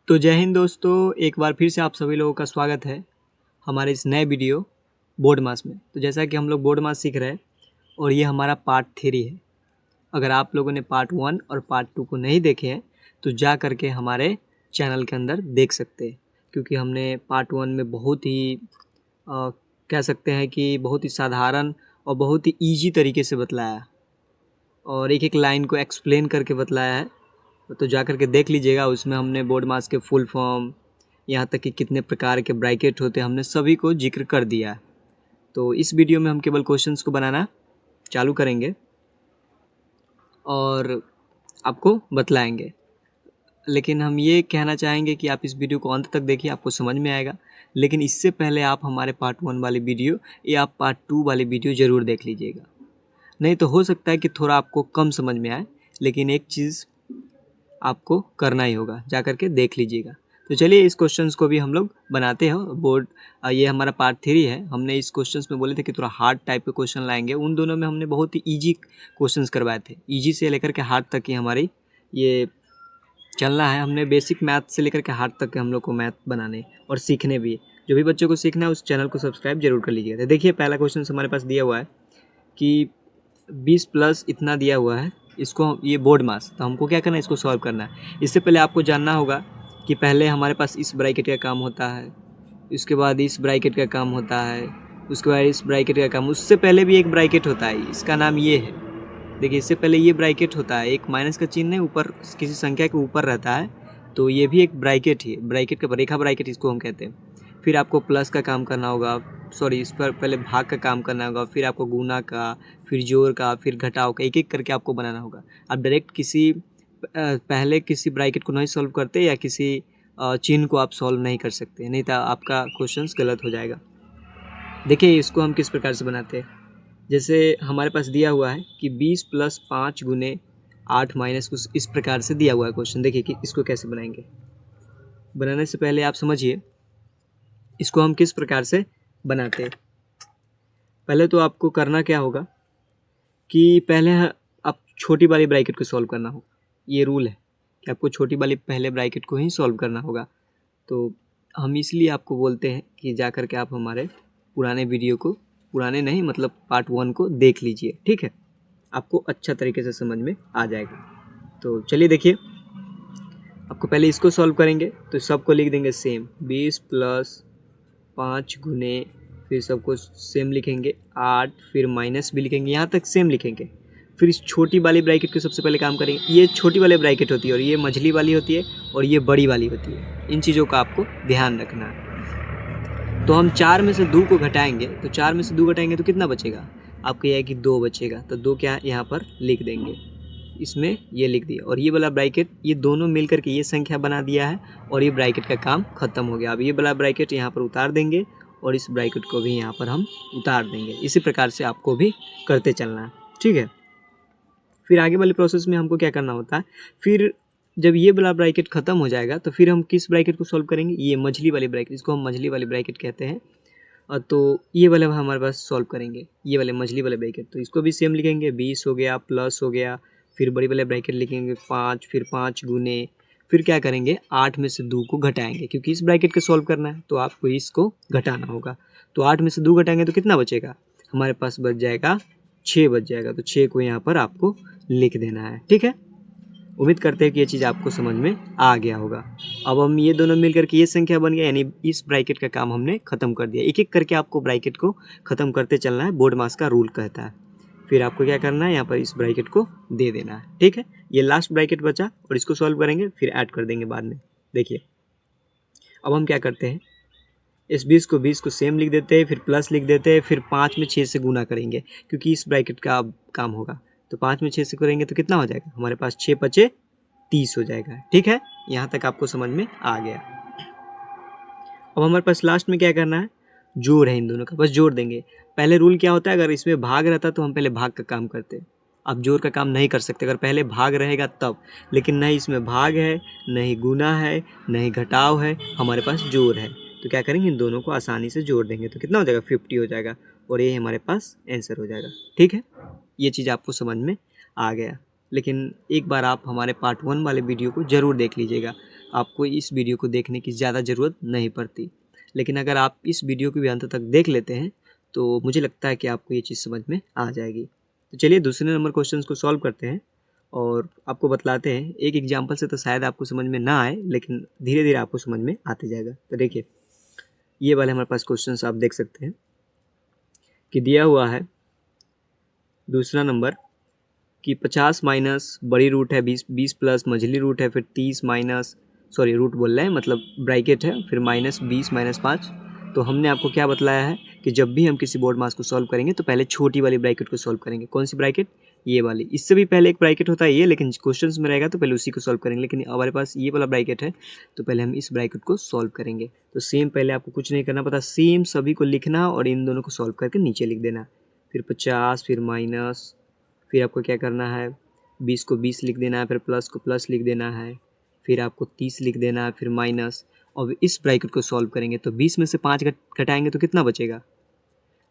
तो जय हिंद दोस्तों, एक बार फिर से आप सभी लोगों का स्वागत है हमारे इस नए वीडियो बोर्ड मास में। तो जैसा कि हम लोग बोर्ड मास सीख रहे हैं और ये हमारा पार्ट 3 है। अगर आप लोगों ने पार्ट 1 और पार्ट 2 को नहीं देखे हैं तो जा करके हमारे चैनल के अंदर देख सकते हैं, क्योंकि हमने पार्ट 1 में बहुत ही कह सकते हैं कि बहुत ही साधारण और बहुत ही ईजी तरीके से बतलाया और एक एक लाइन को एक्सप्लेन करके बतलाया है। तो जा कर के देख लीजिएगा। उसमें हमने बोर्ड मास के फुल फॉर्म, यहाँ तक कि कितने प्रकार के ब्रैकेट होते हैं, हमने सभी को जिक्र कर दिया है। तो इस वीडियो में हम केवल क्वेश्चंस को बनाना चालू करेंगे और आपको बतलाएंगे। लेकिन हम ये कहना चाहेंगे कि आप इस वीडियो को अंत तक देखिए, आपको समझ में आएगा। लेकिन इससे पहले आप हमारे पार्ट 1 वाली वीडियो या आप पार्ट 2 वाली वीडियो ज़रूर देख लीजिएगा। नहीं तो हो सकता है कि थोड़ा आपको कम समझ में आए, लेकिन एक चीज़ आपको करना ही होगा, जा कर के देख लीजिएगा। तो चलिए इस क्वेश्चंस को भी हम लोग बनाते हैं। बोर्ड ये हमारा पार्ट 3 है। हमने इस क्वेश्चंस में बोले थे कि थोड़ा हार्ड टाइप के क्वेश्चन लाएंगे। उन दोनों में हमने बहुत ही इजी क्वेश्चंस करवाए थे। इजी से लेकर के हार्ड तक ही हमारी ये चलना है। हमने बेसिक मैथ से लेकर के हार्ड तक के हम लोग को मैथ बनाने और सीखने भी। जो भी बच्चों को सीखना है उस चैनल को सब्सक्राइब जरूर कर लीजिएगा। तो देखिए पहला क्वेश्चन हमारे पास दिया हुआ है कि 20 प्लस इतना दिया हुआ है, इसको ये बोर्ड मास। तो हमको क्या करना है, इसको सॉल्व करना है। इससे पहले आपको जानना होगा कि पहले हमारे पास इस ब्रैकेट का काम होता है, इसके बाद इस ब्रैकेट का काम होता है, उसके बाद इस ब्रैकेट का काम, उससे पहले भी एक ब्रैकेट होता है, इसका नाम ये है। देखिए इससे पहले ये ब्रैकेट होता है, एक माइनस का चिन्ह है ऊपर किसी संख्या के ऊपर रहता है, तो ये भी एक ब्रैकेट ही है। ब्रैकेट का रेखा ब्रैकेट इसको हम कहते हैं। फिर आपको प्लस का काम करना होगा, सॉरी इस पर पहले भाग का काम करना होगा, फिर आपको गुना का, फिर जोड़ का, फिर घटाव का, एक एक करके आपको बनाना होगा। आप डायरेक्ट किसी पहले किसी ब्रैकेट को नहीं सॉल्व करते या किसी चिन्ह को आप सॉल्व नहीं कर सकते, नहीं तो आपका क्वेश्चन गलत हो जाएगा। देखिए इसको हम किस प्रकार से बनाते हैं। जैसे हमारे पास दिया हुआ है कि 20 प्लस 5 गुने 8 माइनस कुछ इस प्रकार से दिया हुआ है क्वेश्चन। देखिए कि इसको कैसे बनाएंगे। बनाने से पहले आप समझिए इसको हम किस प्रकार से बनाते हैं। पहले तो आपको करना क्या होगा कि पहले आप छोटी वाली ब्रैकेट को सॉल्व करना होगा। ये रूल है कि आपको छोटी वाली पहले ब्रैकेट को ही सॉल्व करना होगा। तो हम इसलिए आपको बोलते हैं कि जा कर के आप हमारे पुराने वीडियो को, पुराने नहीं मतलब पार्ट 1 को देख लीजिए, ठीक है। आपको अच्छा तरीके से समझ में आ जाएगा। तो चलिए देखिए, आपको पहले इसको सॉल्व करेंगे तो सबको लिख देंगे सेम, 20 प्लस 5 गुने, फिर सबको सेम लिखेंगे 8, फिर माइनस भी लिखेंगे, यहाँ तक सेम लिखेंगे। फिर इस छोटी वाली ब्रैकेट को सबसे पहले काम करेंगे। ये छोटी वाली ब्रैकेट होती है और ये मझली वाली होती है और ये बड़ी वाली होती है। इन चीज़ों का आपको ध्यान रखना है। तो हम 4 में से 2 को घटाएंगे, तो 4 में से 2 घटाएंगे तो कितना बचेगा, आपको यह है कि 2 बचेगा। तो 2 क्या यहाँ पर लिख देंगे, इसमें ये लिख दिया। और ये वाला ब्रैकेट, ये दोनों मिल करके ये संख्या बना दिया है और ये ब्रैकेट का काम खत्म हो गया। अब ये वाला ब्रैकेट यहाँ पर उतार देंगे और इस ब्रैकेट को भी यहाँ पर हम उतार देंगे। इसी प्रकार से आपको भी करते चलना है, ठीक है। फिर आगे वाले प्रोसेस में हमको क्या करना होता है, फिर जब ये वाला ब्रैकेट खत्म हो जाएगा तो फिर हम किस ब्रैकेट को सॉल्व करेंगे, ये मझली वाली ब्रैकेट, इसको हम मझली वाली ब्रैकेट कहते हैं। तो ये वाले हमारे पास सॉल्व करेंगे, ये वाले मझली वाले ब्रैकेट। तो इसको भी सेम लिखेंगे, 20 हो गया, प्लस हो गया, फिर बड़ी वाले ब्रैकेट लिखेंगे 5, फिर 5 गुने, फिर क्या करेंगे 8 में से 2 को घटाएंगे, क्योंकि इस ब्रैकेट को सॉल्व करना है तो आपको इसको घटाना होगा। तो 8 में से 2 घटाएंगे तो कितना बचेगा, हमारे पास बच जाएगा 6 बच जाएगा। तो 6 को यहाँ पर आपको लिख देना है, ठीक है। उम्मीद करते हैं कि ये चीज़ आपको समझ में आ गया होगा। अब हम ये दोनों मिलकर के ये संख्या बन गया, यानी इस ब्रैकेट का काम हमने ख़त्म कर दिया। एक एक करके आपको ब्रैकेट को ख़त्म करते चलना है, बोर्ड मास का रूल कहता है। फिर आपको क्या करना है, यहाँ पर इस ब्रैकेट को दे देना है, ठीक है। ये लास्ट ब्रैकेट बचा और इसको सॉल्व करेंगे, फिर ऐड कर देंगे बाद में। देखिए अब हम क्या करते हैं, इस 20 को सेम लिख देते हैं, फिर प्लस लिख देते हैं, फिर 5 में 6 से गुना करेंगे क्योंकि इस ब्रैकेट का काम होगा। तो 5 में 6 से करेंगे तो कितना हो जाएगा, हमारे पास 6 पचे 30 हो जाएगा, ठीक है। यहाँ तक आपको समझ में आ गया। अब हमारे पास लास्ट में क्या करना है, जोड़ है इन दोनों का, बस जोड़ देंगे। पहले रूल क्या होता है, अगर इसमें भाग रहता तो हम पहले भाग का काम करते। आप जोड़ का काम नहीं कर सकते, अगर पहले भाग रहेगा तब। लेकिन नहीं इसमें भाग है, नहीं गुना है, नहीं घटाव है, हमारे पास जोड़ है। तो क्या करेंगे, इन दोनों को आसानी से जोड़ देंगे तो कितना हो जाएगा, 50 हो जाएगा और ये हमारे पास आंसर हो जाएगा, ठीक है। ये चीज़ आपको समझ में आ गया। लेकिन एक बार आप हमारे पार्ट 1 वाले वीडियो को ज़रूर देख लीजिएगा, आपको इस वीडियो को देखने की ज़्यादा ज़रूरत नहीं पड़ती। लेकिन अगर आप इस वीडियो को भी अंत तक देख लेते हैं तो मुझे लगता है कि आपको ये चीज़ समझ में आ जाएगी। तो चलिए दूसरे नंबर क्वेश्चन को सॉल्व करते हैं और आपको बतलाते हैं। एक एग्जाम्पल से तो शायद आपको समझ में ना आए, लेकिन धीरे धीरे आपको समझ में आते जाएगा। तो देखिए, ये वाले हमारे पास क्वेश्चंस आप देख सकते हैं कि दिया हुआ है दूसरा नंबर कि 50 माइनस बड़ी रूट है 20 प्लस मझली रूट है, फिर 30 माइनस रूट बोल रहे हैं, मतलब ब्रैकेट है, फिर माइनस 20 माइनस 5। तो हमने आपको क्या बतलाया है कि जब भी हम किसी बोर्ड मास को सॉल्व करेंगे तो पहले छोटी वाली ब्रैकेट को सॉल्व करेंगे। कौन सी ब्रैकेट? ये वाली। इससे भी पहले एक ब्रैकेट होता है ये, लेकिन क्वेश्चन में रहेगा तो पहले उसी को सॉल्व करेंगे। लेकिन हमारे पास ये वाला ब्रैकेट है तो पहले हम इस ब्रैकेट को सॉल्व करेंगे। तो सेम पहले आपको कुछ नहीं करना पड़ता, सेम सभी को लिखना और इन दोनों को सॉल्व करके नीचे लिख देना। फिर 50, फिर माइनस, फिर आपको क्या करना है 20 को 20 लिख देना है, फिर प्लस को प्लस लिख देना है, फिर आपको 30 लिख देना है, फिर माइनस। और इस ब्रैकेट को सॉल्व करेंगे तो 20 में से 5 घटाएंगे तो कितना बचेगा?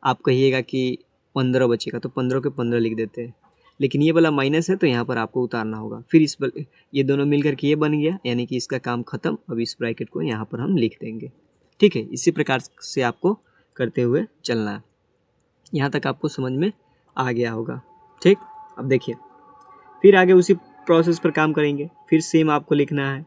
आप कहिएगा कि 15 बचेगा, तो 15 के 15 लिख देते हैं। लेकिन ये वाला माइनस है तो यहाँ पर आपको उतारना होगा। फिर ये दोनों मिलकर के ये बन गया, यानी कि इसका काम ख़त्म। अब इस ब्रैकेट को यहाँ पर हम लिख देंगे। ठीक है, इसी प्रकार से आपको करते हुए चलना है। यहाँ तक आपको समझ में आ गया होगा। ठीक, अब देखिए फिर आगे उसी प्रोसेस पर काम करेंगे। फिर सेम आपको लिखना है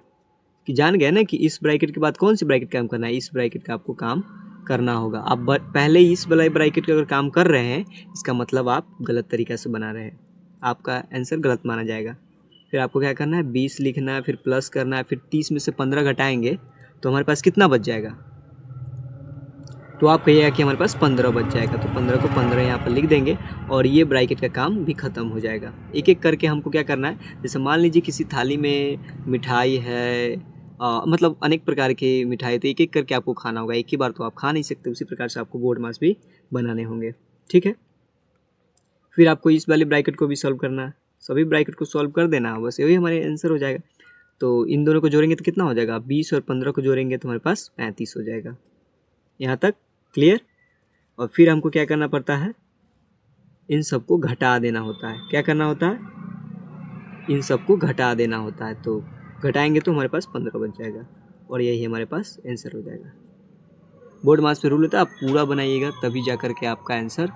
कि जान गए ना कि इस ब्रैकेट के बाद कौन सी ब्रैकेट काम करना है, इस ब्रैकेट का आपको काम करना होगा। आप पहले इस वाले ब्रैकेट का अगर काम कर रहे हैं इसका मतलब आप गलत तरीक़ा से बना रहे हैं, आपका आंसर गलत माना जाएगा। फिर आपको क्या करना है 20 लिखना है, फिर प्लस करना है, फिर 30 में से 15 घटाएंगे तो हमारे पास कितना बच जाएगा? तो आप कहिएगा कि हमारे पास 15 बच जाएगा। तो 15 को 15 यहाँ पर लिख देंगे और ये ब्रैकेट का काम भी ख़त्म हो जाएगा। एक एक करके हमको क्या करना है, जैसे मान लीजिए किसी थाली में मिठाई है, मतलब अनेक प्रकार की मिठाई, तो एक एक करके आपको खाना होगा। एक ही बार तो आप खा नहीं सकते, उसी प्रकार से आपको बोर्ड मास भी बनाने होंगे। ठीक है, फिर आपको इस वाले ब्रैकेट को भी सॉल्व करना है। सभी ब्रैकेट को सॉल्व कर देना, बस यही हमारे आंसर हो जाएगा। तो इन दोनों को जोड़ेंगे तो कितना हो जाएगा? 20 और 15 को जोड़ेंगे तो हमारे पास 35 हो जाएगा। यहाँ तक क्लियर? और फिर हमको क्या करना पड़ता है, इन सबको घटा देना होता है। क्या करना होता है? इन सबको घटा देना होता है। तो घटाएंगे तो हमारे पास 15 बच जाएगा और यही हमारे पास आंसर हो जाएगा। बोर्ड मास पे रूल होता है, आप पूरा बनाइएगा तभी जा कर के आपका आंसर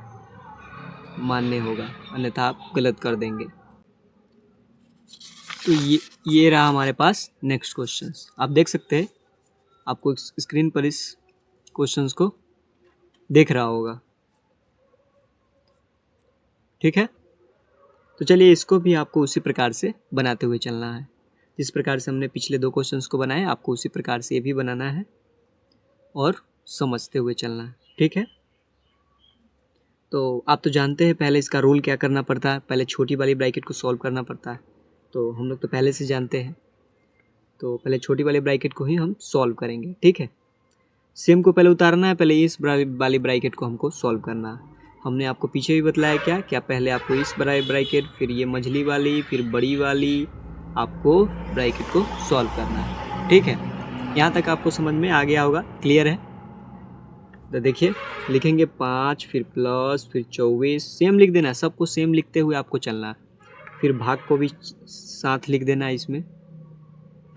मान्य होगा, अन्यथा आप गलत कर देंगे। तो ये रहा हमारे पास नेक्स्ट क्वेश्चन। आप देख सकते हैं, आपको स्क्रीन पर इस क्वेश्चंस को देख रहा होगा। ठीक है, तो चलिए इसको भी आपको उसी प्रकार से बनाते हुए चलना है। जिस प्रकार से हमने पिछले 2 क्वेश्चंस को बनाया, आपको उसी प्रकार से ये भी बनाना है और समझते हुए चलना है। ठीक है, तो आप तो जानते हैं पहले इसका रूल क्या करना पड़ता है, पहले छोटी वाली ब्रैकेट को सॉल्व करना पड़ता है। तो हम लोग तो पहले से जानते हैं, तो पहले छोटी वाली ब्रैकेट को ही हम सॉल्व करेंगे। ठीक है, सेम को पहले उतारना है, पहले इस वाली ब्रैकेट को हमको सॉल्व करना है। हमने आपको पीछे भी बतलाया क्या पहले आपको इस ब्रैकेट, फिर ये मझली वाली, फिर बड़ी वाली आपको ब्रैकेट को सॉल्व करना है। ठीक है, यहाँ तक आपको समझ में आ गया होगा, क्लियर है? तो देखिए लिखेंगे 5, फिर प्लस, फिर 24, सेम लिख देना है, सबको सेम लिखते हुए आपको चलना है। फिर भाग को भी साथ लिख देना है इसमें।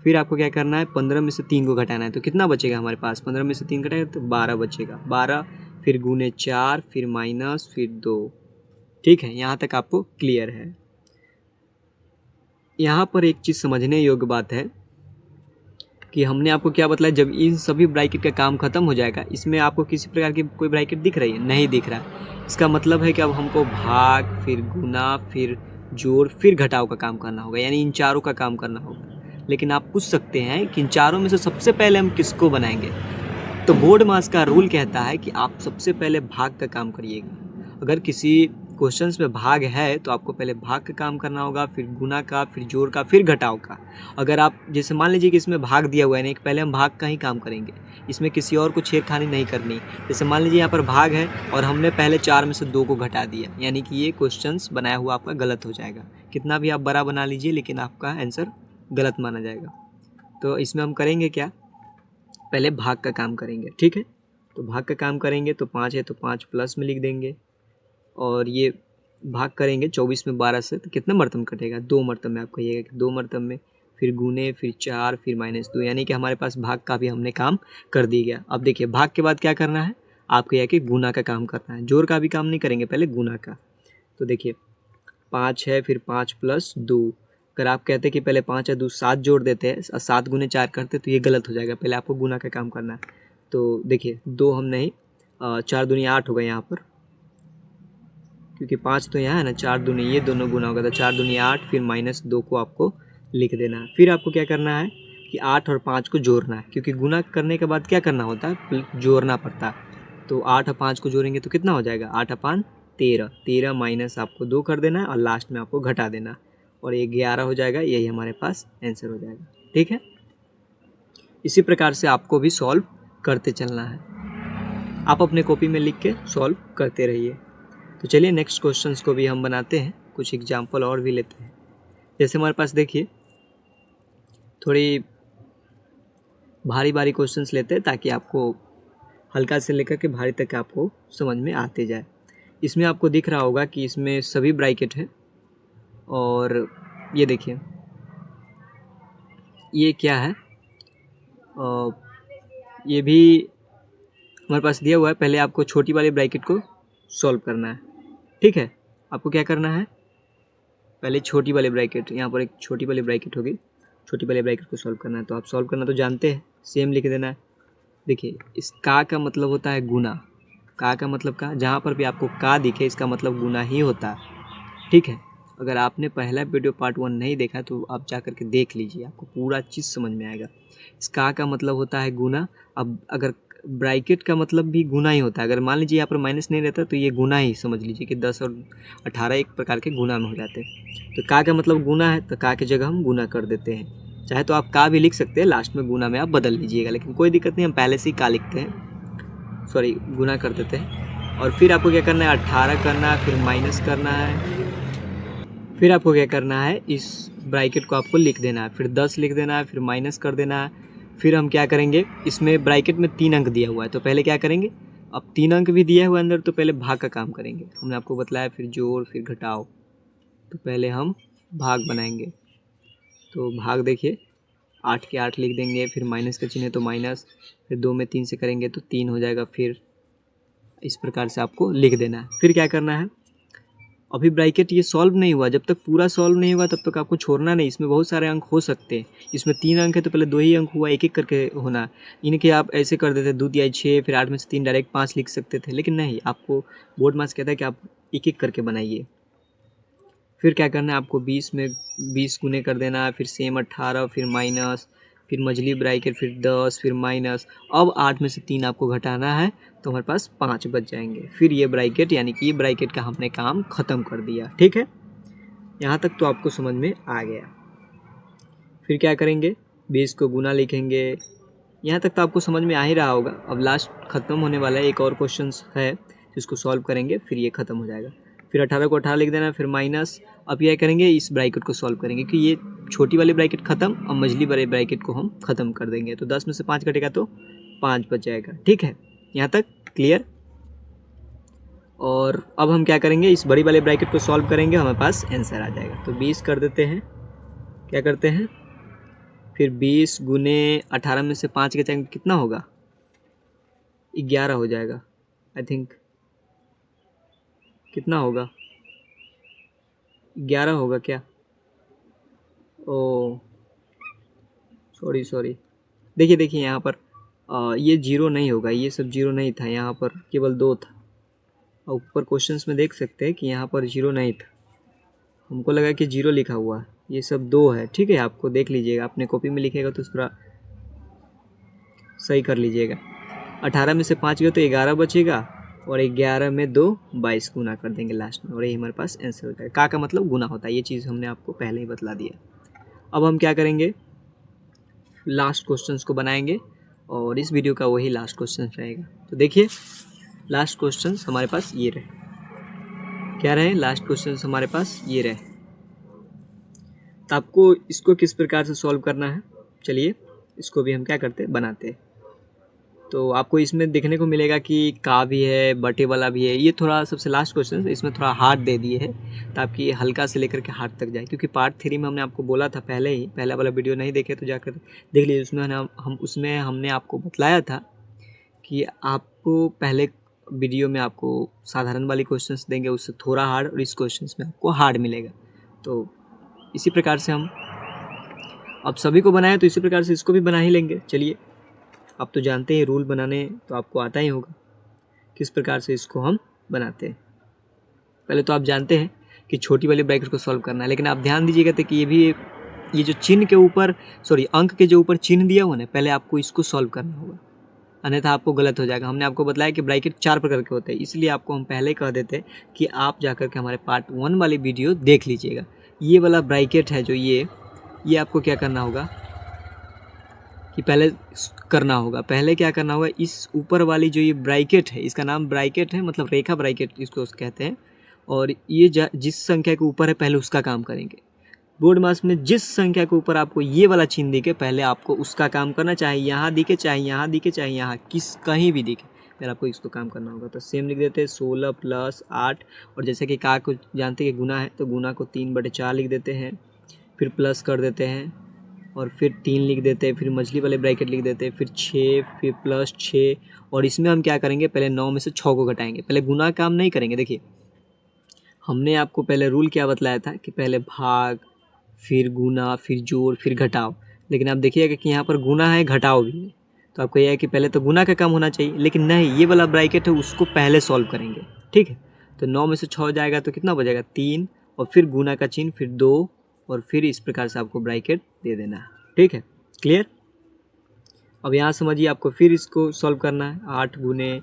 फिर आपको क्या करना है 15 में से 3 को घटाना है, तो कितना बचेगा हमारे पास? 15 में से 3 घटाएगा तो 12 बचेगा। 12 फिर गुने 4, फिर माइनस, फिर 2। ठीक है, यहाँ तक आपको क्लियर है? यहाँ पर एक चीज़ समझने योग्य बात है कि हमने आपको क्या बतलाया, जब इन सभी ब्रैकेट का काम खत्म हो जाएगा, इसमें आपको किसी प्रकार की कोई ब्रैकेट दिख रही है? नहीं दिख रहा। इसका मतलब है कि अब हमको भाग, फिर गुना, फिर जोड़, फिर घटाव का काम करना होगा, यानी इन चारों का काम करना होगा। लेकिन आप पूछ सकते हैं कि इन चारों में से सबसे पहले हम किसको बनाएंगे? तो बोर्ड मास का रूल कहता है कि आप सबसे पहले भाग का काम करिएगा। अगर किसी क्वेश्चंस में भाग है तो आपको पहले भाग का काम करना होगा, फिर गुना का, फिर जोड़ का, फिर घटाव का। अगर आप जैसे मान लीजिए कि इसमें भाग दिया हुआ है, नहीं, पहले हम भाग का ही काम करेंगे, इसमें किसी और को छेड़खानी नहीं करनी। जैसे मान लीजिए यहाँ पर भाग है और हमने पहले 4 में से 2 को घटा दिया, यानी कि ये क्वेश्चंस बनाया हुआ आपका गलत हो जाएगा। कितना भी आप बड़ा बना लीजिए लेकिन आपका आंसर गलत माना जाएगा। तो इसमें हम करेंगे क्या, पहले भाग का काम करेंगे। ठीक है, तो भाग का काम करेंगे तो 5 है तो 5 प्लस में लिख देंगे और ये भाग करेंगे 24 में 12 से तो कितने मरतब कटेगा, 2 मरतब में। आप कहिएगा कि 2 मरतब में, फिर गुने, फिर 4, फिर -2, यानी कि हमारे पास भाग का भी हमने काम कर दिया गया। अब देखिए भाग के बाद क्या करना है, आपको यह कि गुना का काम करना है, जोड़ का भी काम नहीं करेंगे, पहले गुना का। तो देखिए 5 है, फिर 5 + 2। अगर आप कहते हैं कि पहले 5 और 2 7 जोड़ देते हैं, 7 गुने 4 करते तो ये गलत हो जाएगा, पहले आपको गुना का काम करना है। तो देखिए 2 हम नहीं, 4 दूनी 8 होगा यहाँ पर, क्योंकि 5 तो यहाँ है ना, 4 दूनी ये दोनों गुना होगा, तो 4 दूनी 8, फिर -2 को आपको लिख देना है। फिर आपको क्या करना है कि 8 और 5 को जोड़ना है, क्योंकि गुना करने के बाद क्या करना होता है, जोड़ना पड़ता है। तो 8 और 5 को जोड़ेंगे तो कितना हो जाएगा, 8/13, 13 माइनस आपको 2 कर देना है और लास्ट में आपको घटा देना है, और ये 11 हो जाएगा। यही हमारे पास आंसर हो जाएगा। ठीक है, इसी प्रकार से आपको भी सॉल्व करते चलना है। आप अपने कॉपी में लिख के सॉल्व करते रहिए। तो चलिए नेक्स्ट क्वेश्चंस को भी हम बनाते हैं, कुछ एग्जाम्पल और भी लेते हैं। जैसे हमारे पास देखिए थोड़ी भारी भारी क्वेश्चंस लेते हैं, ताकि आपको हल्का से लेकर के भारी तक आपको समझ में आते जाए। इसमें आपको दिख रहा होगा कि इसमें सभी ब्रैकेट हैं, और ये देखिए ये क्या है, ये भी हमारे पास दिया हुआ है। पहले आपको छोटी वाली ब्रैकेट को सॉल्व करना है। ठीक है, आपको क्या करना है, पहले छोटी वाली ब्रैकेट, यहाँ पर एक छोटी वाली ब्रैकेट होगी, छोटी वाली ब्रैकेट को सॉल्व करना है। तो आप सॉल्व करना तो जानते हैं, सेम लिख देना है। देखिए इस का मतलब होता है गुना, का मतलब का, जहाँ पर भी आपको का दिखे इसका मतलब गुना ही होता है। ठीक है, अगर आपने पहला वीडियो पार्ट 1 नहीं देखा तो आप जा कर के देख लीजिए, आपको पूरा चीज़ समझ में आएगा। इस का मतलब होता है गुना। अब अगर ब्रैकेट का मतलब भी गुना ही होता है, अगर मान लीजिए यहाँ पर माइनस नहीं रहता तो ये गुना ही समझ लीजिए कि 10 और 18 एक प्रकार के गुना में हो जाते हैं। तो का मतलब गुना है, तो का की जगह हम गुना कर देते हैं। चाहे तो आप का भी लिख सकते हैं, लास्ट में गुना में आप बदल लीजिएगा, लेकिन कोई दिक्कत नहीं, हम पहले से ही का लिखते हैं, सॉरी गुना कर देते हैं। और फिर आपको क्या करना है, 18 करना है, फिर माइनस करना है, फिर आपको क्या करना है, इस ब्रैकेट को आपको लिख देना है, फिर 10 लिख देना है, फिर माइनस कर देना है। फिर हम क्या करेंगे, इसमें ब्रैकेट में 3 अंक दिया हुआ है, तो पहले क्या करेंगे, अब 3 अंक भी दिया हुआ है अंदर, तो पहले भाग का काम करेंगे। हमने आपको बतलाया फिर जोड़, फिर घटाओ, तो पहले हम भाग बनाएंगे। तो भाग देखिए 8 के 8 लिख देंगे, फिर माइनस का चिन्ह है तो माइनस, फिर 2 में 3 से करेंगे तो 3 हो जाएगा। फिर इस प्रकार से आपको लिख देना है। फिर क्या करना है, अभी ब्रैकेट ये सॉल्व नहीं हुआ, जब तक पूरा सॉल्व नहीं हुआ तब तक आपको छोड़ना नहीं। इसमें बहुत सारे अंक हो सकते हैं, इसमें 3 अंक है तो पहले 2 ही अंक हुआ, एक एक करके होना। इनके आप ऐसे कर देते 2 या 6, फिर 8 में से 3 डायरेक्ट 5 लिख सकते थे, लेकिन नहीं, आपको बोर्ड मार्क्स कहता है कि आप एक एक करके बनाइए। फिर क्या करना है, आपको 20 में 20 गुने कर देना है, फिर सेम 18, फिर माइनस, फिर मझली ब्रैकेट, फिर 10, फिर माइनस। अब 8 में से 3 आपको घटाना है, तो हमारे पास 5 बच जाएंगे। फिर ये ब्रैकेट, यानी कि ये ब्रैकेट का हमने काम ख़त्म कर दिया। ठीक है, यहाँ तक तो आपको समझ में आ गया। फिर क्या करेंगे, 20 को गुना लिखेंगे। यहाँ तक तो आपको समझ में आ ही रहा होगा। अब लास्ट ख़त्म होने वाला है, एक और क्वेश्चन है जिसको सॉल्व करेंगे, फिर ये ख़त्म हो जाएगा। फिर 18 को 18 लिख देना, फिर माइनस। अब यह करेंगे, इस ब्रैकेट को सॉल्व करेंगे कि ये छोटी वाली ब्रैकेट ख़त्म, अब मझली वाले ब्रैकेट को हम ख़त्म कर देंगे। तो 10 में से 5 कटेगा तो 5 बच जाएगा। ठीक है, यहाँ तक क्लियर। और अब हम क्या करेंगे, इस बड़ी वाले ब्रैकेट को सॉल्व करेंगे, हमारे पास आंसर आ जाएगा। तो 20 कर देते हैं, क्या करते हैं, फिर 20 गुने 18 में से 5 के जाएंगे, कितना होगा, 11 हो जाएगा। आई थिंक कितना होगा, 11 होगा क्या, ओ सॉरी, देखिए यहाँ पर ये 0 नहीं होगा, ये सब 0 नहीं था, यहाँ पर केवल 2 था। और ऊपर क्वेश्चंस में देख सकते हैं कि यहाँ पर 0 नहीं था, हमको लगा कि 0 लिखा हुआ है, ये सब 2 है। ठीक है, आपको देख लीजिएगा, अपने कॉपी में लिखेगा तो थोड़ा सही कर लीजिएगा। 18 में से 5 गया तो 11 बचेगा, और 11 में 2 22 गुना कर देंगे लास्ट में, और यही हमारे पास आंसर हो जाएगा। का मतलब गुना होता है, ये चीज़ हमने आपको पहले ही बतला दिया। अब हम क्या करेंगे, लास्ट क्वेश्चंस को बनाएंगे, और इस वीडियो का वही लास्ट क्वेश्चन रहेगा। तो देखिए लास्ट क्वेश्चंस हमारे पास ये रहे, क्या रहे, लास्ट क्वेश्चंस हमारे पास ये रहे। तो आपको इसको किस प्रकार से सॉल्व करना है, चलिए इसको भी हम क्या करते हैं, बनाते हैं। तो आपको इसमें देखने को मिलेगा कि का भी है, बटे वाला भी है। ये थोड़ा सबसे लास्ट क्वेश्चन है, इसमें थोड़ा हार्ड दे दिए है ताकि हल्का से लेकर के हार्ड तक जाए, क्योंकि पार्ट 3 में हमने आपको बोला था पहले ही, पहला वाला वीडियो नहीं देखे तो जाकर देख लीजिए। उसमें हम उसमें हमने आपको बतलाया था कि आपको पहले वीडियो में आपको साधारण वाली क्वेश्चंस देंगे, उससे थोड़ा हार्ड, और इस क्वेश्चंस में आपको हार्ड मिलेगा। तो इसी प्रकार से हम अब सभी को बनाए तो इसी प्रकार से इसको भी बना ही लेंगे। चलिए, आप तो जानते हैं रूल बनाने तो आपको आता ही होगा किस प्रकार से इसको हम बनाते हैं। पहले तो आप जानते हैं कि छोटी वाली ब्रैकेट को सॉल्व करना है, लेकिन आप ध्यान दीजिएगा तो कि ये जो चिन्ह के ऊपर अंक के जो ऊपर चिन्ह दिया हुआ ना, पहले आपको इसको सॉल्व करना होगा, अन्यथा आपको गलत हो जाएगा। हमने आपको बताया कि ब्रैकेट 4 प्रकार के होते हैं, इसलिए आपको हम पहले कह देते कि आप जाकर के हमारे पार्ट 1 वाली वीडियो देख लीजिएगा। ये वाला ब्रैकेट है जो ये आपको क्या करना होगा कि पहले क्या करना होगा, इस ऊपर वाली जो ये ब्रैकेट है, इसका नाम ब्रैकेट है, मतलब रेखा ब्रैकेट इसको कहते हैं। और ये जिस संख्या के ऊपर है पहले उसका काम करेंगे। बोर्ड मास में जिस संख्या के ऊपर आपको ये वाला चिन्ह दिखे पहले आपको उसका काम करना, चाहे यहाँ दिखे, चाहे यहाँ दिखे, चाहे यहाँ कहीं भी दिखे, फिर आपको इसको काम करना होगा। तो सेम लिख देते हैं 16 + 8, और जैसे कि का को जानते हैं कि गुना है तो गुना को 3/4 लिख देते हैं, फिर प्लस कर देते हैं और फिर 3 लिख देते हैं, फिर मछली वाले ब्रैकेट लिख देते हैं, फिर 6, फिर +6। और इसमें हम क्या करेंगे, पहले 9 में से 6 को घटाएंगे, पहले गुना काम नहीं करेंगे। देखिए हमने आपको पहले रूल क्या बतलाया था कि पहले भाग, फिर गुना, फिर जोड़, फिर घटाओ। लेकिन आप देखिएगा कि यहाँ पर गुना है, घटाओ भी है, तो आपको यह है कि पहले तो गुना का काम होना चाहिए, लेकिन नहीं, ये वाला ब्रैकेट है उसको पहले सॉल्व करेंगे। ठीक है, तो 9 में से 6 जाएगा तो कितना बचेगा 3, और फिर गुना का चिन्ह, फिर 2, और फिर इस प्रकार से आपको ब्रैकेट दे देना है। ठीक है, क्लियर। अब यहाँ समझिए आपको फिर इसको सॉल्व करना है। 8 ×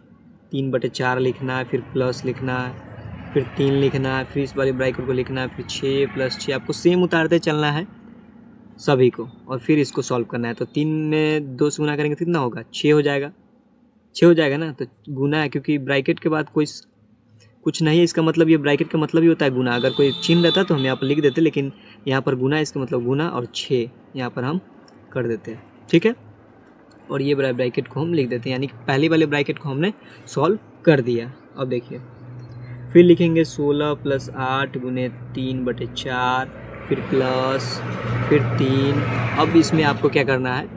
3/4 लिखना है, फिर प्लस लिखना है, फिर 3 लिखना है, फिर इस वाले ब्रैकेट को लिखना है, फिर 6 + 6, आपको सेम उतारते चलना है सभी को, और फिर इसको सॉल्व करना है। तो 3 में 2 से गुना करेंगे तो कितना होगा, 6 हो जाएगा। 6 हो जाएगा ना, तो गुना है, क्योंकि ब्रैकेट के बाद कोई कुछ नहीं है, इसका मतलब ये ब्रैकेट का मतलब ही होता है गुना। अगर कोई चिन्ह रहता तो हम यहाँ पर लिख देते, लेकिन यहाँ पर गुना, इसका मतलब गुना, और 6 यहाँ पर हम कर देते हैं। ठीक है, और ये ब्रैकेट को हम लिख देते हैं, यानी कि पहले वाले ब्रैकेट को हमने सॉल्व कर दिया। अब देखिए फिर लिखेंगे 16 + 8 × 3/4, फिर प्लस, फिर 3। अब इसमें आपको क्या करना है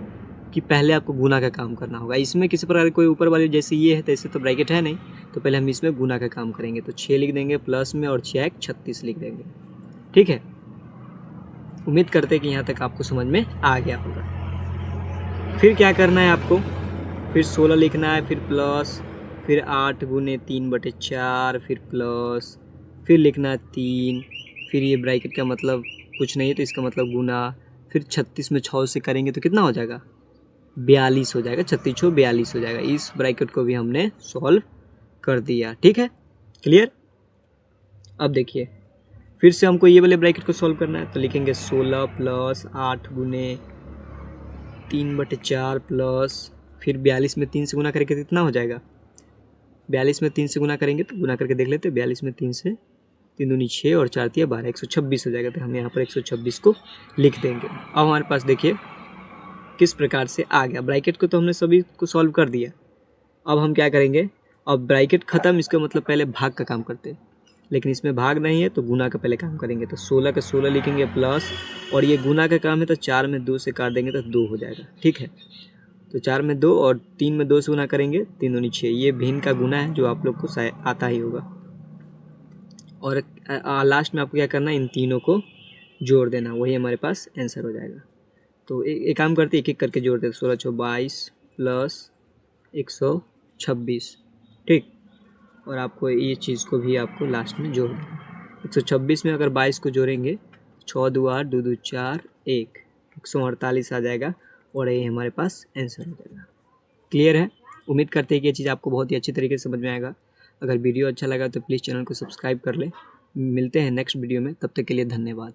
कि पहले आपको गुना का काम करना होगा। इसमें किसी प्रकार कोई ऊपर वाली जैसे ये है तैसे तो ब्रैकेट है नहीं, तो पहले हम इसमें गुना का काम करेंगे। तो 6 लिख देंगे प्लस में, और 6 × 36 लिख देंगे। ठीक है, उम्मीद करते हैं कि यहाँ तक आपको समझ में आ गया होगा। फिर क्या करना है आपको, फिर 16 लिखना है, फिर प्लस, फिर 8 × 3/4, फिर प्लस, फिर लिखना है 3, फिर ये ब्रैकेट का मतलब कुछ नहीं है तो इसका मतलब गुना, फिर 36 में 6 से करेंगे तो कितना हो जाएगा, 42 हो जाएगा। 36 × 42 हो जाएगा। इस ब्रैकेट को भी हमने सॉल्व कर दिया। ठीक है, क्लियर। अब देखिए फिर से हमको ये वाले ब्रैकेट को सॉल्व करना है, तो लिखेंगे 16 + 8 × 3/4 प्लस, फिर 42 में 3 से गुना करेंगे तो कितना हो जाएगा, 42 में 3 से गुना करेंगे तो गुना करके देख लेते हैं। 42 में 3 से 3 दूनी 6 और 4 तिया 12, 126 हो जाएगा। तो हम यहाँ पर 126 को लिख देंगे। अब हमारे पास देखिए किस प्रकार से आ गया। ब्रैकेट को तो हमने सभी को सॉल्व कर दिया। अब हम क्या करेंगे, अब ब्रैकेट ख़त्म, इसका मतलब पहले भाग का काम करते हैं, लेकिन इसमें भाग नहीं है तो गुना का पहले काम करेंगे। तो 16 का 16 लिखेंगे प्लस, और ये गुना का काम है तो 4 में 2 से काट देंगे तो 2 हो जाएगा। ठीक है, तो 4 में 2 और 3 में 2 से गुना करेंगे, 3 दूनी 6। ये भिन्न का गुना है जो आप लोग को शायद आता ही होगा। और लास्ट में आपको क्या करना है, इन तीनों को जोड़ देना, वही हमारे पास आंसर हो जाएगा। तो एक काम करते, एक एक करके जोड़ देते। 16 × 6 = 22 प्लस 126। ठीक, और आपको ये चीज़ को भी आपको लास्ट में जोड़ देना। 126 में अगर 22 को जोड़ेंगे, 6 × 2 = 8, 2 × 2 = 4, 148 आ जाएगा, और ये हमारे पास आंसर हो जाएगा। क्लियर है। उम्मीद करते हैं कि ये चीज़ आपको बहुत ही अच्छी तरीके से समझ में आएगा। अगर वीडियो अच्छा लगा तो प्लीज़ चैनल को सब्सक्राइब कर लें। मिलते हैं नेक्स्ट वीडियो में, तब तक के लिए धन्यवाद।